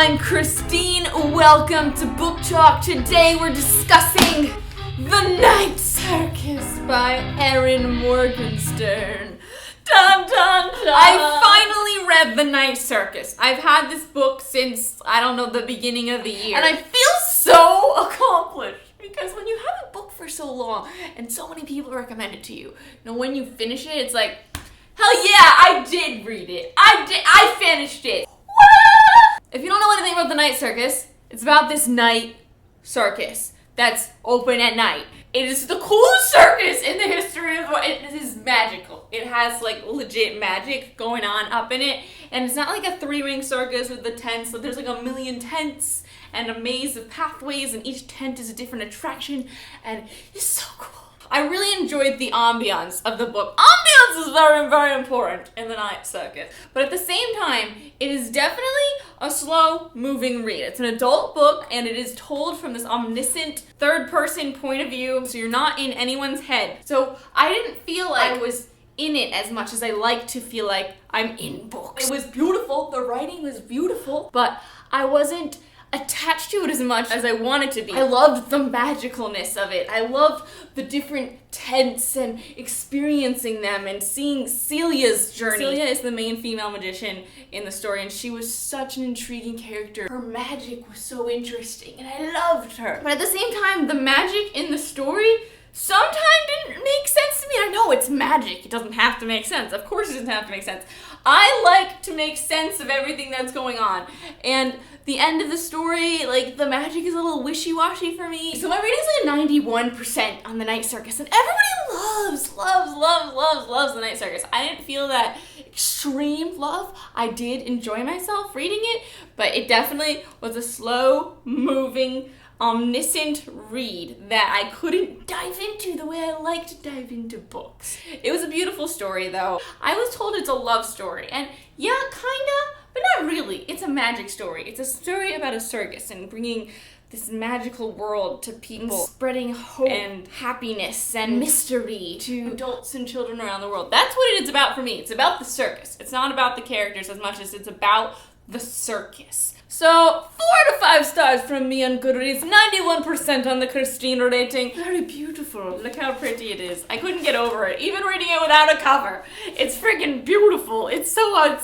I'm Christine. Welcome to Book Talk. Today we're discussing The Night Circus by ERIN Morgenstern. Dun dun dun! I finally read The Night Circus. I've had this book since, I don't know, the beginning of the year. And I feel so accomplished. Because when you have a book for so long and so many people recommend it to you, when you finish it, it's like, hell yeah, I did read it. I finished it. If you don't know anything about The Night Circus, it's about this night circus that's open at night. It is the coolest circus in the history of the world. It is magical. It has like legit magic going on up in it. And it's not like a three-ring circus with the tents. So there's like a million tents and a maze of pathways, and each tent is a different attraction, and it's so cool. I really enjoyed the ambiance of the book. Ambiance is very, very important in The Night Circus. But at the same time, it is definitely a slow-moving read. It's an adult book, and it is told from this omniscient third-person point of view, so you're not in anyone's head. So I didn't feel like I was in it as much as I like to feel like I'm in books. It was beautiful. The writing was beautiful, but I wasn't attached to it as much as I wanted to be. I loved the magicalness of it. I loved the different tents and experiencing them and seeing Celia's journey. Celia is the main female magician in the story, and she was such an intriguing character. Her magic was so interesting, and I loved her. But at the same time, the magic in the story sometimes didn't make sense to me. I know it's magic. It doesn't have to make sense. Of course it doesn't have to make sense. I like to make sense of everything that's going on. And the end of the story, like, the magic is a little wishy-washy for me. So my rating is like 91% on The Night Circus, and everybody loves The Night Circus. I didn't feel that extreme love. I did enjoy myself reading it, but it definitely was a slow-moving, omniscient read that I couldn't dive into the way I like to dive into books. It was a beautiful story, though. I was told it's a love story, and yeah, kinda, but not really. It's a magic story. It's a story about a circus and bringing this magical world to people, spreading hope and happiness and mystery to adults and children around the world. That's what it is about for me. It's about the circus. It's not about the characters as much as it's about the circus. So, 4 to 5 stars from me on GOODREADS, 91% on the Christine rating. Very beautiful. Look how pretty it is. I couldn't get over it, even reading it without a cover. It's freaking beautiful. It's so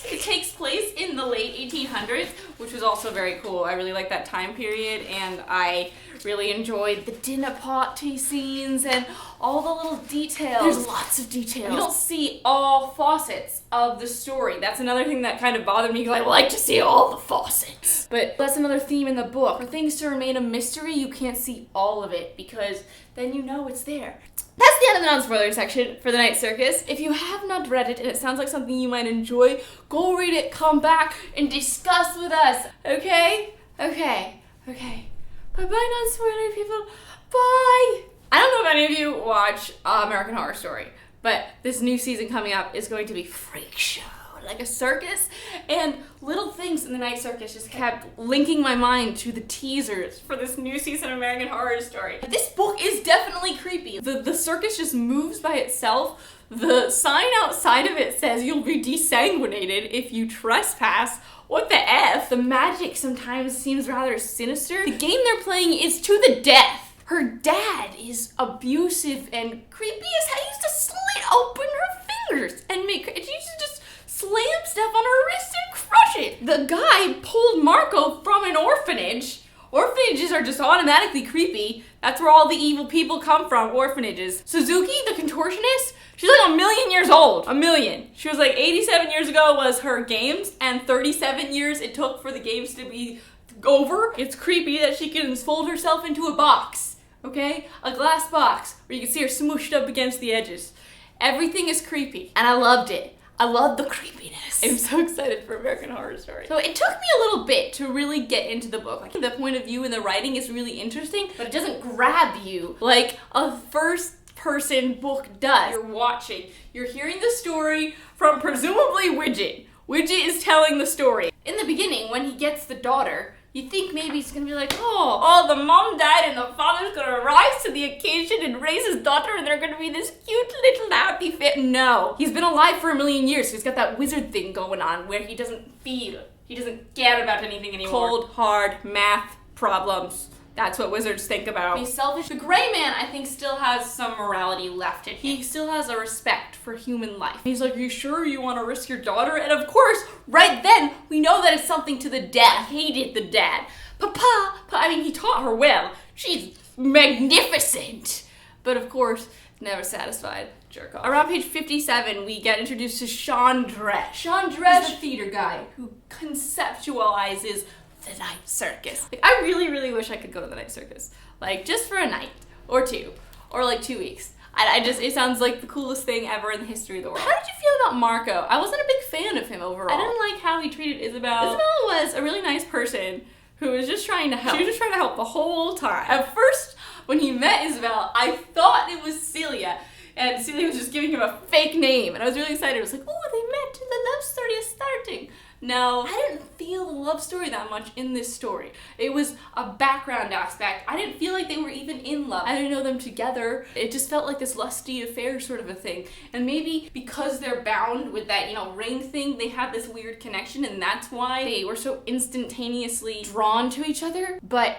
it takes place in the late 1800s, which was also very cool. I really like that time period, and I really enjoyed the dinner party scenes and all the little details. There's lots of details. You don't see all facets of the story. That's another thing that kind of bothered me, because I like to see all the facets. But that's another theme in the book. For things to remain a mystery, you can't see all of it, because then you know it's there. That's the end of the non-spoiler section for The Night Circus. If you have not read it and it sounds like something you might enjoy, go read it, come back, and discuss with us. Okay? Okay. Bye-bye, non-spoiler people. Bye! I don't know if any of you watch American Horror Story, but this new season coming up is going to be freak show, like a circus, and little things in The Night Circus just kept linking my mind to the teasers for this new season of American Horror Story. This book is definitely creepy. The circus just moves by itself. The sign outside of it says you'll be desanguinated if you trespass. What the F? The magic sometimes seems rather sinister. The game they're playing is to the death. Her dad is abusive and creepy as hell. He used to slit open her fingers and she used to just slam stuff on her wrist and crush it. The guy pulled Marco from an orphanage. Orphanages are just automatically creepy. That's where all the evil people come from, orphanages. Suzuki, the contortionist, she's like 1,000,000 years old. 1,000,000. She was like 87 years ago was her games, and 37 years it took for the games to be over. It's creepy that she can fold herself into a box, okay? A glass box where you can see her smooshed up against the edges. Everything is creepy, and I loved it. I love the creepiness. I'm so excited for American Horror Story. So it took me a little bit to really get into the book. Like, the point of view and the writing is really interesting, but it doesn't grab you like a first-person book does. You're watching. You're hearing the story from presumably Widget. Widget is telling the story. In the beginning, when he gets the daughter, You think maybe he's gonna be like, oh, the mom died and the father's gonna rise to the occasion and raise his daughter and they're gonna be this cute little happy fit. No. He's been alive for 1,000,000 years, so he's got that wizard thing going on where he doesn't feel. He doesn't care about anything anymore. Cold, hard, math, problems. That's what wizards think about. Be selfish. The gray man, I think, still has some morality left in him. He still has a respect for human life. He's like, are you sure you want to risk your daughter? And of course, right then, we know that it's something to the dad. He hated the dad. I mean, he taught her well. She's magnificent. But of course, never satisfied. Jerk off. Around page 57, we get introduced to Sean Dresch. Sean Dresch is the theater guy who conceptualizes the night circus. Like, I really, really wish I could go to the night circus. Like, just for a night, or 2, or like 2 weeks. It sounds like the coolest thing ever in the history of the world. How did you feel about Marco? I wasn't a big fan of him overall. I didn't like how he treated Isabel. Isabel was a really nice person who was just trying to help. She was just trying to help the whole time. At first, when he met Isabel, I thought it was Celia. And Celia was just giving him a fake name. And I was really excited. I was like, oh, they met. The love story is starting. No, I didn't feel the love story that much in this story. It was a background aspect. I didn't feel like they were even in love. I didn't know them together. It just felt like this lusty affair sort of a thing. And maybe because they're bound with that, ring thing, they have this weird connection, and that's why they were so instantaneously drawn to each other. But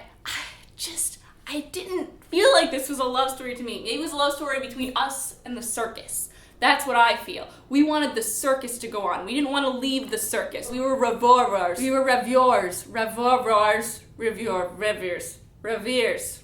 I didn't feel like this was a love story to me. Maybe it was a love story between us and the circus. That's what I feel. We wanted the circus to go on. We didn't want to leave the circus. We were reviewers. We were reviewers. Reviewers. Reviewers.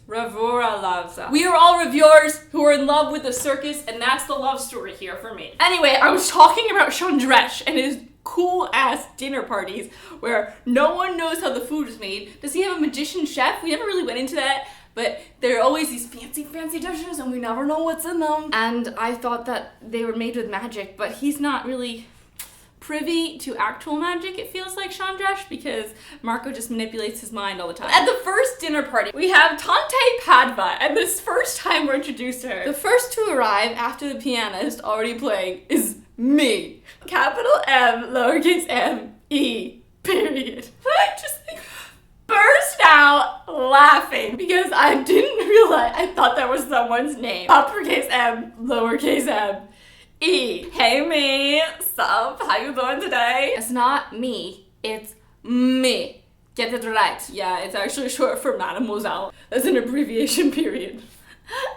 Revura loves us. We are all reviewers who are in love with the circus, and that's the love story here for me. Anyway, I was talking about Sean Dresch and his cool-ass dinner parties where no one knows how the food is made. Does he have a magician chef? We never really went into that. But there are always these fancy dishes and we never know what's in them. And I thought that they were made with magic, but he's not really privy to actual magic, it feels like, Sean Dresch, because Marco just manipulates his mind all the time. At the first dinner party, we have Tante Padva, and this first time we're introduced to her. The first to arrive after the pianist already playing is me. Capital M, lowercase m, E, period. I just burst out laughing because I didn't realize, I thought that was someone's name. Uppercase M, lowercase m, E. Hey me, sup, how you doing today? It's not me, it's me. Get it right. Yeah, it's actually short for Mademoiselle. That's an abbreviation, period.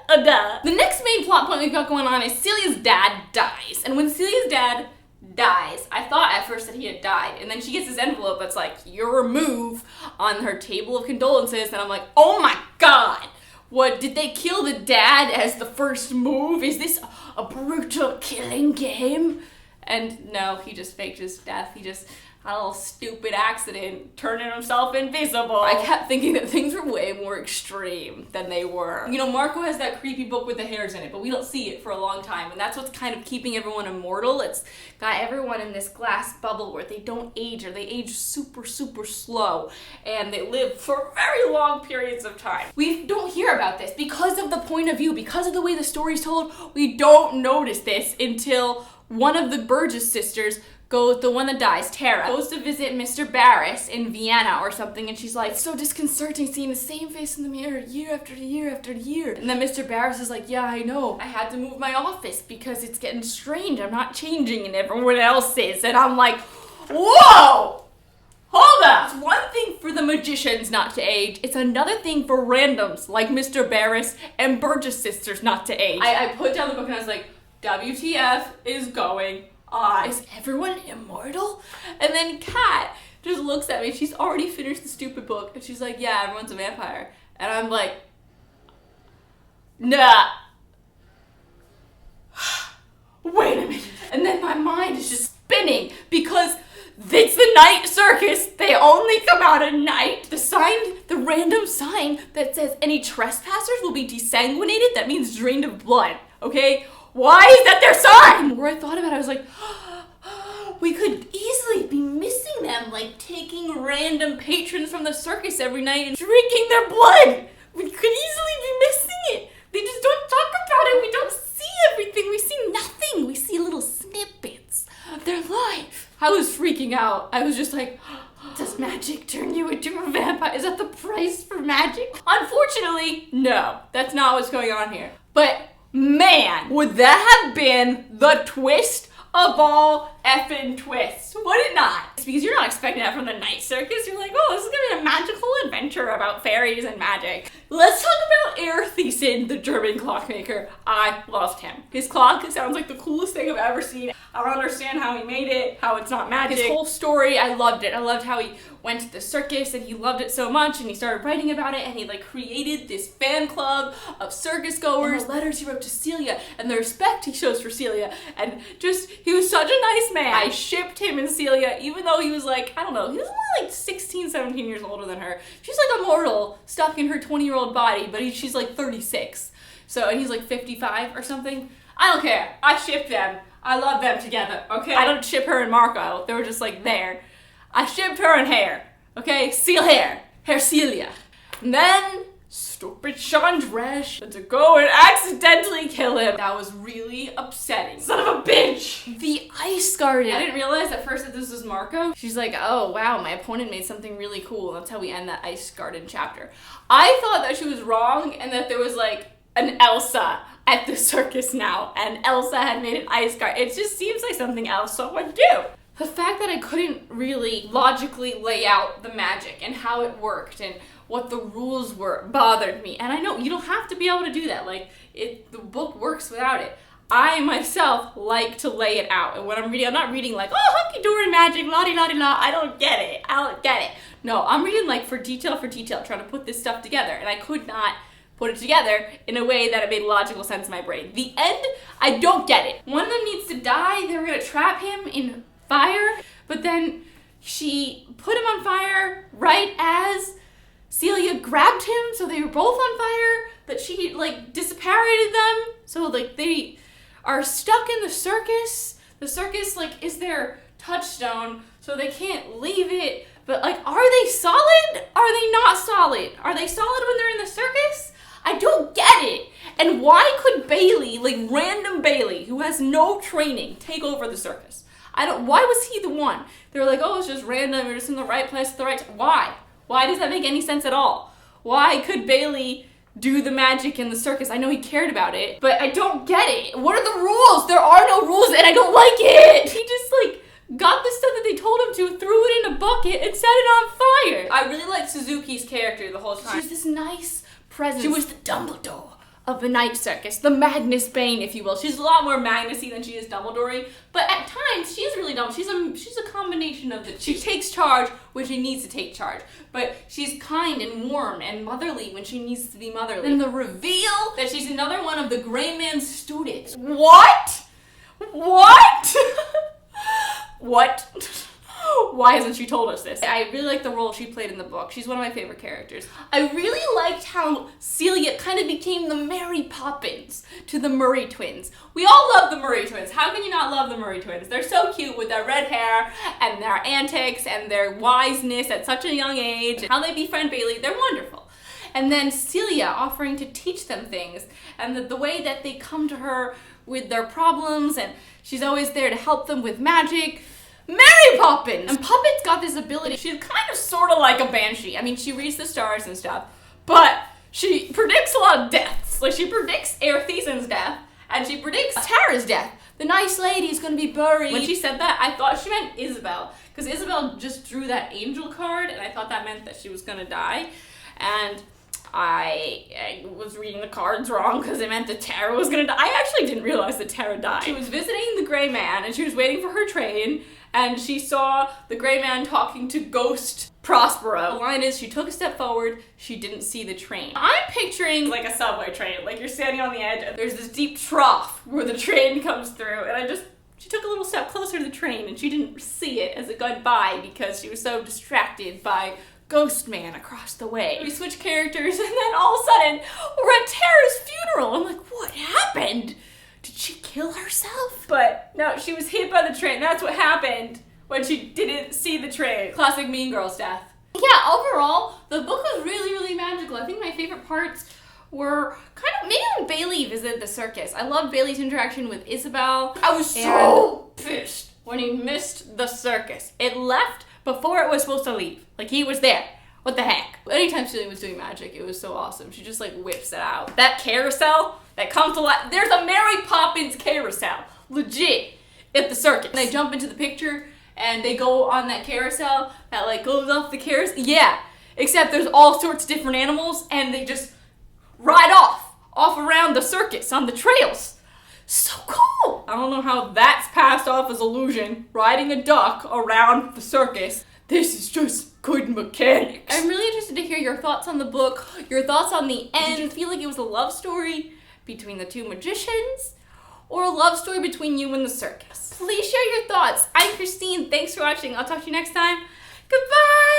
Duh. The next main plot point we've got going on is Celia's dad dies. And when Celia's dad dies, I thought at first that he had died, and then she gets this envelope that's like, your move, on her table of condolences, and I'm like, oh my god, what, did they kill the dad as the first move? Is this a brutal killing game? And no, he just faked his death. He just had a little stupid accident, turning himself invisible. I kept thinking that things were way more extreme than they were. Marco has that creepy book with the hairs in it, but we don't see it for a long time, and that's what's kind of keeping everyone immortal. It's got everyone in this glass bubble where they don't age, or they age super, super slow, and they live for very long periods of time. We don't hear about this because of the point of view, because of the way the story's told. We don't notice this until one of the Burgess sisters the one that dies, Tara, goes to visit Mr. Barris in Vienna or something, and she's like, so disconcerting seeing the same face in the mirror year after year after year. And then Mr. Barris is like, yeah, I know. I had to move my office because it's getting strange. I'm not changing and everyone else is. And I'm like, whoa! Hold up! It's one thing for the magicians not to age. It's another thing for randoms like Mr. Barris and Burgess sisters not to age. I put down the book and I was like, WTF is going on? Is everyone immortal? And then Kat just looks at me. She's already finished the stupid book, and she's like, yeah, everyone's a vampire. And I'm like, nah. Wait a minute. And then my mind is just spinning because it's the night circus. They only come out at night. The random sign that says any trespassers will be desanguinated, that means drained of blood, okay? Why is that their sign? The more I thought about it, I was like, we could easily be missing them, like taking random patrons from the circus every night and drinking their blood. We could easily be missing it. They just don't talk about it. We don't see everything. We see nothing. We see little snippets of their life. I was freaking freaking out. I was just like, does magic turn you into a vampire? Is that the price for magic? Unfortunately, no. That's not what's going on here. But man, would that have been the twist of all effing twists? Would it not? It's because you're not expecting that from the Night Circus. You're like, oh, this is gonna be a magical adventure about fairies and magic. Let's talk about Erthysen, the German clockmaker. I loved him. His clock sounds like the coolest thing I've ever seen. I don't understand how he made it, how it's not magic. His whole story, I loved it. I loved how he went to the circus and he loved it so much and he started writing about it and he like created this fan club of circus goers. And the letters he wrote to Celia and the respect he shows for Celia, and just, he was such a nice man. I shipped him and Celia, even though he was like, I don't know, he was only like 16, 17 years older than her. She's like a mortal stuck in her 20-year-old body, but she's like 36. So, and he's like 55 or something. I don't care. I shipped them. I love them together, okay? I don't ship her and Marco. They were just like there. I shipped her and Hair, okay? Seal Hair. Hair Celia. And then, stupid Chandresh had to go and accidentally kill him. That was really upsetting. Son of a bitch! The Ice Garden. I didn't realize at first that this was Marco. She's like, oh wow, my opponent made something really cool. That's how we end that Ice Garden chapter. I thought that she was wrong and that there was like an Elsa at the circus now, and Elsa had made an ice garden. It just seems like something Elsa would do. The fact that I couldn't really logically lay out the magic and how it worked and what the rules were bothered me. And I know you don't have to be able to do that. Like, the book works without it. I myself like to lay it out. And when I'm reading, I'm not reading like, oh, hunky-dory magic, la-di-la-di-la. I don't get it. No, I'm reading like for detail, trying to put this stuff together. And I could not put it together in a way that it made logical sense in my brain. The end, I don't get it. One of them needs to die. They were gonna trap him in fire, but then she put him on fire right as Celia grabbed him, so they were both on fire, but she like disapparated them. So like they are stuck in the circus. The circus like is their touchstone, so they can't leave it. But like, are they solid? Are they not solid? Are they solid when they're in the circus? I don't get it. And why could Bailey, like random Bailey, who has no training, take over the circus? Why was he the one? They were like, oh, it's just random, you're just in the right place at the right time. Why? Why does that make any sense at all? Why could Bailey do the magic in the circus? I know he cared about it, but I don't get it. What are the rules? There are no rules and I don't like it. He just like got the stuff that they told him to, threw it in a bucket and set it on fire. I really liked Suzuki's character the whole time. She's this nice presence. She was the Dumbledore of the Night Circus, the Magnus Bane, if you will. She's a lot more Magnus-y than she is Dumbledore-y, but at times she's really dumb. She's a combination of the two. She takes charge when she needs to take charge, but she's kind and warm and motherly when she needs to be motherly. Then the reveal that she's another one of the Gray Man's students. What? What? What? Why hasn't she told us this? I really like the role she played in the book. She's one of my favorite characters. I really liked how Celia kind of became the Mary Poppins to the Murray twins. We all love the Murray twins. How can you not love the Murray twins? They're so cute with their red hair and their antics and their wiseness at such a young age. And how they befriend Bailey, they're wonderful. And then Celia offering to teach them things, and the way that they come to her with their problems, and she's always there to help them with magic. Mary Poppins! And Puppet's got this ability. She's kind of sort of like a banshee. I mean, she reads the stars and stuff, but she predicts a lot of deaths. Like, she predicts Erthysen's death, and she predicts Tara's death. The nice lady's gonna be buried. When she said that, I thought she meant Isabel, because Isabel just drew that angel card, and I thought that meant that she was gonna die. And I was reading the cards wrong because it meant that Tara was gonna die. I actually didn't realize that Tara died. She was visiting the Gray Man, and she was waiting for her train, and she saw the Gray Man talking to Ghost Prospero. The line is, she took a step forward, she didn't see the train. I'm picturing like a subway train, like you're standing on the edge, and there's this deep trough where the train comes through, and she took a little step closer to the train, and she didn't see it as it went by because she was so distracted by Ghost Man across the way. We switch characters, and then all of a sudden, we're at Tara's funeral. I'm like, what happened? Did she kill herself? But no, she was hit by the train. That's what happened when she didn't see the train. Classic Mean Girls death. Yeah, overall, the book was really, really magical. I think my favorite parts were kind of maybe when Bailey visited the circus. I loved Bailey's interaction with Isabel. I was so pissed when he missed the circus. It left before it was supposed to leave. Like, he was there. What the heck? Anytime Celia was doing magic, it was so awesome. She just like whips it out. That carousel that comes to life. There's a Mary Poppins carousel. Legit. At the circus. And they jump into the picture and they go on that carousel that like goes off the carousel. Yeah. Except there's all sorts of different animals and they just ride off around the circus on the trails. So cool. I don't know how that's passed off as illusion. Riding a duck around the circus. This is just good mechanics. I'm really interested to hear your thoughts on the book, your thoughts on the end. Did you feel like it was a love story between the two magicians, or a love story between you and the circus? Please share your thoughts. I'm Christine. Thanks for watching. I'll talk to you next time. Goodbye!